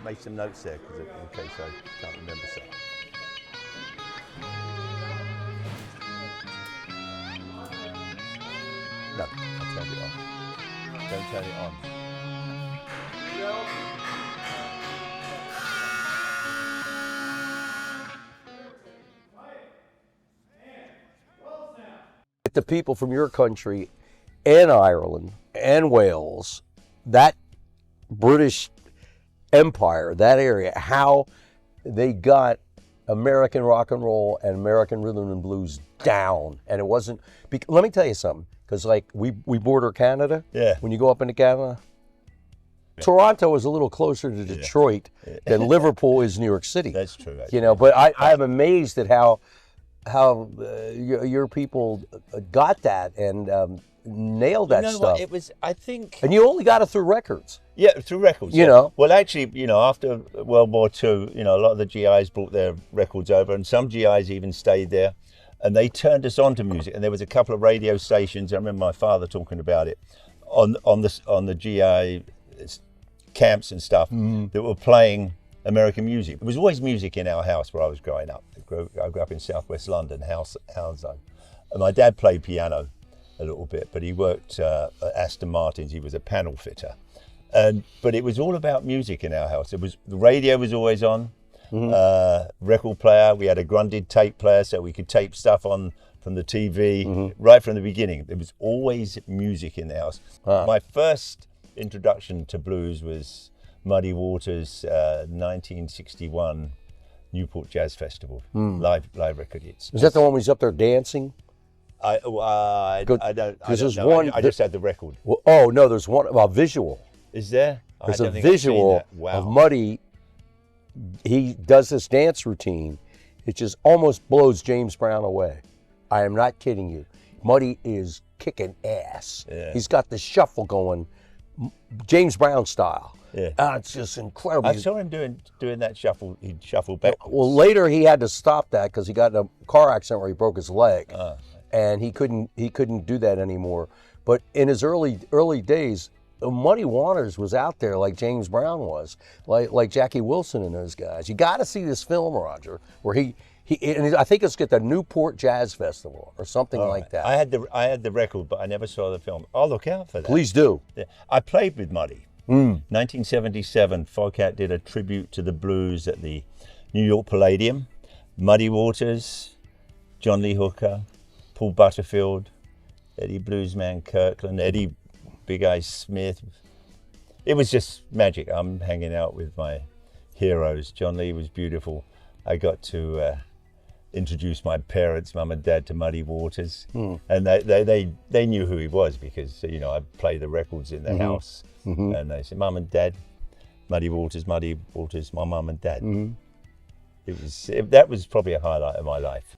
make some notes there because in case I can't remember something. No, I'll turn it on. Don't turn it on. The people from your country and Ireland and Wales, that British Empire, that area, how they got American rock and roll and American rhythm and blues down. And it wasn't, let me tell you something, because like we border Canada. Yeah. When you go up into Canada, Toronto is a little closer to Detroit than Liverpool is New York City. That's true. You know, but I'm amazed at how your people got that and nailed that stuff. What? It was, I think, and you only got it through records. Yeah, through records. You know. Well, actually, you know, after World War II, you know, a lot of the GIs brought their records over, and some GIs even stayed there, and they turned us on to music. And there was a couple of radio stations. I remember my father talking about it on the GI camps and stuff that were playing American music. There was always music in our house where I was growing up. I grew up in southwest London, Hounslow. And my dad played piano a little bit, but he worked at Aston Martin's. He was a panel fitter. But it was all about music in our house. The radio was always on, record player. We had a Grundig tape player, so we could tape stuff on from the TV right from the beginning. There was always music in the house. My first introduction to blues was Muddy Waters' 1961 Newport Jazz Festival, live record. Is that the one where he's up there dancing? I don't know. I just had the record. Well, oh no, there's one visual. Is there? There's a visual of Muddy. He does this dance routine. It just almost blows James Brown away. I am not kidding you. Muddy is kicking ass. Yeah. He's got the shuffle going, James Brown style. Yeah. It's just incredible. I saw him doing that shuffle. He'd shuffle backwards. Well, later he had to stop that because he got in a car accident where he broke his leg, and he couldn't do that anymore. But in his early days, Muddy Waters was out there like James Brown was, like Jackie Wilson and those guys. You got to see this film, Roger, where and I think it's at the Newport Jazz Festival or something like that. I had the record, but I never saw the film. I'll look out for that. Please do. Yeah. I played with Muddy. 1977, FOGHAT did a tribute to the blues at the New York Palladium. Muddy Waters, John Lee Hooker, Paul Butterfield, Eddie Bluesman Kirkland, Eddie Big Eye Smith. It was just magic. I'm hanging out with my heroes. John Lee was beautiful. I got to introduce my parents, mum and dad, to Muddy Waters, and they knew who he was because I play the records in the house, and they said, "Mum and Dad, Muddy Waters, my mum and dad." That was probably a highlight of my life.